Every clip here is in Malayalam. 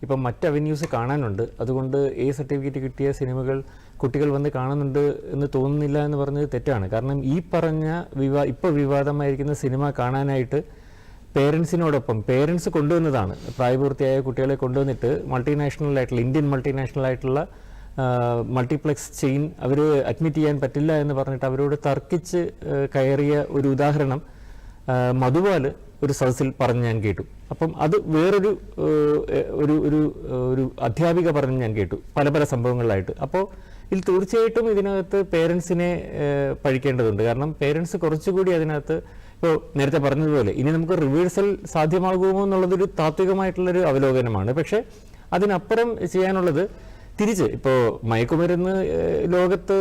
ഇപ്പം മറ്റ് അവന്യൂസ് കാണാനുണ്ട്. അതുകൊണ്ട് സർട്ടിഫിക്കറ്റ് കിട്ടിയ സിനിമകൾ കുട്ടികൾ വന്ന് കാണുന്നുണ്ട് എന്ന് തോന്നുന്നില്ല എന്ന് പറഞ്ഞത് തെറ്റാണ്. കാരണം ഈ പറഞ്ഞ ഇപ്പോൾ വിവാദമായിരിക്കുന്ന സിനിമ കാണാനായിട്ട് പേരൻസ് കൊണ്ടുവന്നതാണ്. പ്രായപൂർത്തിയായ കുട്ടികളെ കൊണ്ടുവന്നിട്ട് ഇന്ത്യൻ മൾട്ടിനാഷണൽ ആയിട്ടുള്ള മൾട്ടിപ്ലെക്സ് ചെയിൻ അവർ അഡ്മിറ്റ് ചെയ്യാൻ പറ്റില്ല എന്ന് പറഞ്ഞിട്ട് അവരോട് തർക്കിച്ച് കയറിയ ഒരു ഉദാഹരണം മധുപാല് ഒരു സദസ്സിൽ പറഞ്ഞ് ഞാൻ കേട്ടു. അപ്പം അത് വേറൊരു ഒരു അധ്യാപിക പറഞ്ഞ് ഞാൻ കേട്ടു പല സംഭവങ്ങളിലായിട്ട്. അപ്പോൾ ഇതിൽ തീർച്ചയായിട്ടും ഇതിനകത്ത് പേരൻസിനെ പഴിക്കേണ്ടതുണ്ട്. കാരണം പേരൻസ് കുറച്ചുകൂടി അതിനകത്ത് ഇപ്പോൾ നേരത്തെ പറഞ്ഞതുപോലെ ഇനി നമുക്ക് റിവേഴ്സൽ സാധ്യമാകുമോ എന്നുള്ളതൊരു താത്വികമായിട്ടുള്ളൊരു അവലോകനമാണ്. പക്ഷേ അതിനപ്പുറം ചെയ്യാനുള്ളത് തിരിച്ച് ഇപ്പോൾ മയക്കുമരുന്ന് ലോകത്ത്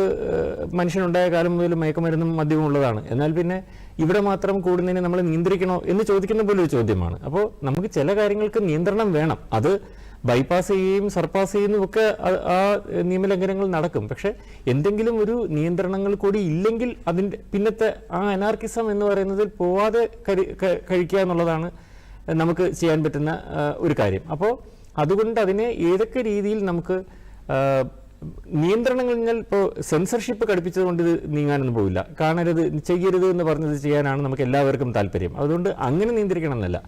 മനുഷ്യനുണ്ടായ കാലം മുതൽ മയക്കുമരുന്നും മദ്യവും ഉള്ളതാണ്. എന്നാൽ പിന്നെ ഇവിടെ മാത്രം കൂടുന്നതിനെ നമ്മൾ നിയന്ത്രിക്കണോ എന്ന് ചോദിക്കുന്ന പോലെ ഒരു ചോദ്യമാണ്. അപ്പോൾ നമുക്ക് ചില കാര്യങ്ങൾക്ക് നിയന്ത്രണം വേണം. അത് ബൈപ്പാസ് ചെയ്യുകയും സർപ്പാസ് ചെയ്യുന്നതും ഒക്കെ ആ നിയമലംഘനങ്ങൾ നടക്കും. പക്ഷെ എന്തെങ്കിലും ഒരു നിയന്ത്രണങ്ങൾ കൂടി ഇല്ലെങ്കിൽ അതിൻ്റെ പിന്നത്തെ ആ അനാർക്കിസം എന്ന് പറയുന്നതിൽ പോവാതെ കഴിക്കുക എന്നുള്ളതാണ് നമുക്ക് ചെയ്യാൻ പറ്റുന്ന ഒരു കാര്യം. അപ്പോൾ അതുകൊണ്ട് അതിനെ ഏതൊക്കെ രീതിയിൽ നമുക്ക് നിയന്ത്രണങ്ങൾ ഇപ്പോൾ സെൻസർഷിപ്പ് ഘടിപ്പിച്ചത് കൊണ്ട് ഇത് നീങ്ങാനൊന്നും പോവില്ല. കാണരുത് ചെയ്യരുത് എന്ന് പറഞ്ഞത് ചെയ്യാനാണ് നമുക്ക് എല്ലാവർക്കും താല്പര്യം. അതുകൊണ്ട് അങ്ങനെ നിയന്ത്രിക്കണം എന്നല്ല.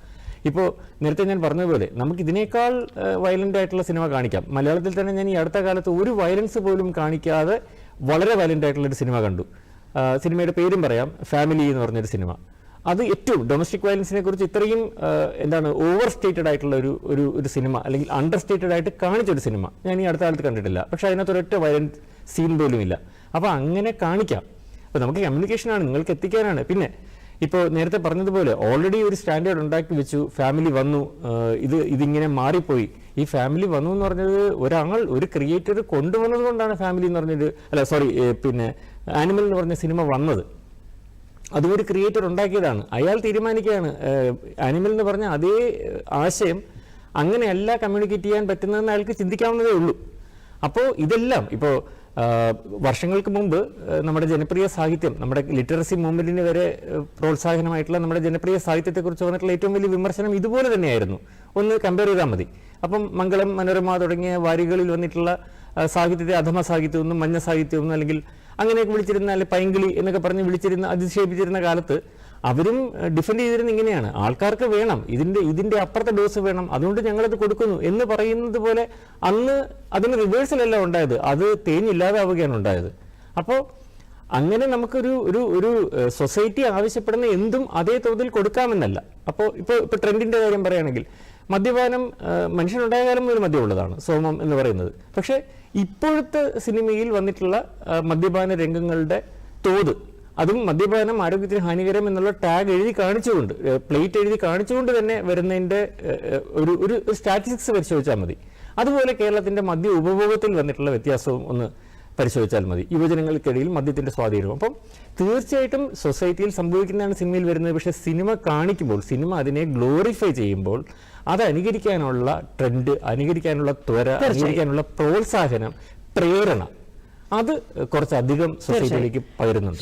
ഇപ്പോൾ നേരത്തെ ഞാൻ പറഞ്ഞതുപോലെ നമുക്ക് ഇതിനേക്കാൾ വയലൻ്റ് ആയിട്ടുള്ള സിനിമ കാണിക്കാം. മലയാളത്തിൽ തന്നെ ഞാൻ ഈ അടുത്ത കാലത്ത് ഒരു വയലൻസ് പോലും കാണിക്കാതെ വളരെ വയലൻ്റ് ആയിട്ടുള്ളൊരു സിനിമ കണ്ടു. സിനിമയുടെ പേരും പറയാം, ഫാമിലി എന്ന് പറഞ്ഞൊരു സിനിമ. അത് ഏറ്റവും ഡൊമസ്റ്റിക് വയലൻസിനെ കുറിച്ച് ഇത്രയും ഓവർ സ്റ്റേറ്റഡ് ആയിട്ടുള്ള ഒരു സിനിമ, അല്ലെങ്കിൽ അണ്ടർ സ്റ്റേറ്റഡ് ആയിട്ട് കാണിച്ചൊരു സിനിമ ഞാൻ ഈ അടുത്ത കാലത്ത് കണ്ടിട്ടില്ല. പക്ഷെ അതിനകത്ത് ഒരൊറ്റ വയലൻസ് സീൻ പോലും ഇല്ല. അപ്പോൾ അങ്ങനെ കാണിക്കാം. അപ്പോൾ നമുക്ക് കമ്മ്യൂണിക്കേഷനാണ്, നിങ്ങൾക്ക് എത്തിക്കാനാണ്. പിന്നെ ഇപ്പോൾ നേരത്തെ പറഞ്ഞതുപോലെ ഓൾറെഡി ഒരു സ്റ്റാൻഡേർഡ് ഉണ്ടാക്കി വെച്ചു, ഫാമിലി വന്നു, ഇതിങ്ങനെ മാറിപ്പോയി. ഈ ഫാമിലി വന്നു എന്ന് പറഞ്ഞത് ഒരു ക്രിയേറ്റർ കൊണ്ടുവന്നത് കൊണ്ടാണ് ഫാമിലി എന്ന് പറഞ്ഞൊരു ആനിമൽ എന്ന് പറഞ്ഞ സിനിമ വന്നത്. അതും ഒരു ക്രിയേറ്റർ ഉണ്ടാക്കിയതാണ്. അയാൾ തീരുമാനിക്കുകയാണ് ആനിമൽ എന്ന് പറഞ്ഞ അതേ ആശയം അങ്ങനെയല്ല കമ്മ്യൂണിക്കേറ്റ് ചെയ്യാൻ പറ്റുന്നതെന്ന് അയാൾക്ക് ചിന്തിക്കാവുന്നതേ ഉള്ളൂ. അപ്പോൾ ഇതെല്ലാം ഇപ്പോൾ വർഷങ്ങൾക്ക് മുമ്പ് നമ്മുടെ ജനപ്രിയ സാഹിത്യം, നമ്മുടെ ലിറ്ററസി മൂവ്മെന്റിന് വരെ പ്രോത്സാഹനമായിട്ടുള്ള നമ്മുടെ ജനപ്രിയ സാഹിത്യത്തെക്കുറിച്ച് വന്നിട്ടുള്ള ഏറ്റവും വലിയ വിമർശനം ഇതുപോലെ തന്നെയായിരുന്നു. ഒന്ന് കമ്പയർ ചെയ്താൽ മതി. അപ്പം മംഗളം, മനോരമ തുടങ്ങിയ വാരികളിൽ വന്നിട്ടുള്ള സാഹിത്യത്തെ അധമ സാഹിത്യമെന്നും മഞ്ഞ സാഹിത്യമെന്നും അല്ലെങ്കിൽ അങ്ങനെയൊക്കെ വിളിച്ചിരുന്ന, അല്ലെങ്കിൽ പൈങ്കിളി എന്നൊക്കെ പറഞ്ഞ് അധിക്ഷേപിച്ചിരുന്ന കാലത്ത് അവരും ഡിഫെൻഡ് ചെയ്തിരുന്ന ഇങ്ങനെയാണ്, ആൾക്കാർക്ക് വേണം, ഇതിന്റെ അപ്പുറത്തെ ഡോസ് വേണം, അതുകൊണ്ട് ഞങ്ങളത് കൊടുക്കുന്നു എന്ന് പറയുന്നത് പോലെ അന്ന് അതിന് റിവേഴ്സലല്ല ഉണ്ടായത്, അത് തേഞ്ഞില്ലാതാവുകയാണ് ഉണ്ടായത്. അപ്പോൾ അങ്ങനെ നമുക്കൊരു ഒരു സൊസൈറ്റി ആവശ്യപ്പെടുന്ന എന്തും അതേ തോതിൽ കൊടുക്കാമെന്നല്ല. അപ്പോൾ ഇപ്പോൾ ട്രെൻഡിന്റെ കാര്യം പറയുകയാണെങ്കിൽ മദ്യപാനം മനുഷ്യനുണ്ടായ കാലം മുതൽ മദ്യമുള്ളതാണ്, സോമം എന്ന് പറയുന്നത്. പക്ഷെ ഇപ്പോഴത്തെ സിനിമയിൽ വന്നിട്ടുള്ള മദ്യപാന രംഗങ്ങളുടെ തോത്, അതും മദ്യപാനം ആരോഗ്യത്തിന് ഹാനികരം എന്നുള്ള ടാഗ് എഴുതി കാണിച്ചുകൊണ്ട്, പ്ലേറ്റ് എഴുതി കാണിച്ചുകൊണ്ട് തന്നെ വരുന്നതിൻ്റെ ഒരു സ്റ്റാറ്റിസ്റ്റിക്സ് പരിശോധിച്ചാൽ മതി. അതുപോലെ കേരളത്തിന്റെ മദ്യ ഉപഭോഗത്തിൽ വന്നിട്ടുള്ള വ്യത്യാസവും ഒന്ന് പരിശോധിച്ചാൽ മതി, യുവജനങ്ങൾക്കിടയിൽ മദ്യത്തിന്റെ സ്വാധീനം. അപ്പം തീർച്ചയായിട്ടും സൊസൈറ്റിയിൽ സംഭവിക്കുന്നതാണ് സിനിമയിൽ വരുന്നത്. പക്ഷെ സിനിമ കാണിക്കുമ്പോൾ, സിനിമ അതിനെ ഗ്ലോറിഫൈ ചെയ്യുമ്പോൾ അത് അനുകരിക്കാനുള്ള ട്രെൻഡ്, അനുകരിക്കാനുള്ള ത്വര, അനുകരിക്കാനുള്ള പ്രോത്സാഹനം, പ്രേരണ, അത് കുറച്ചധികം സൊസൈറ്റിയിലേക്ക് പകരുന്നുണ്ട്.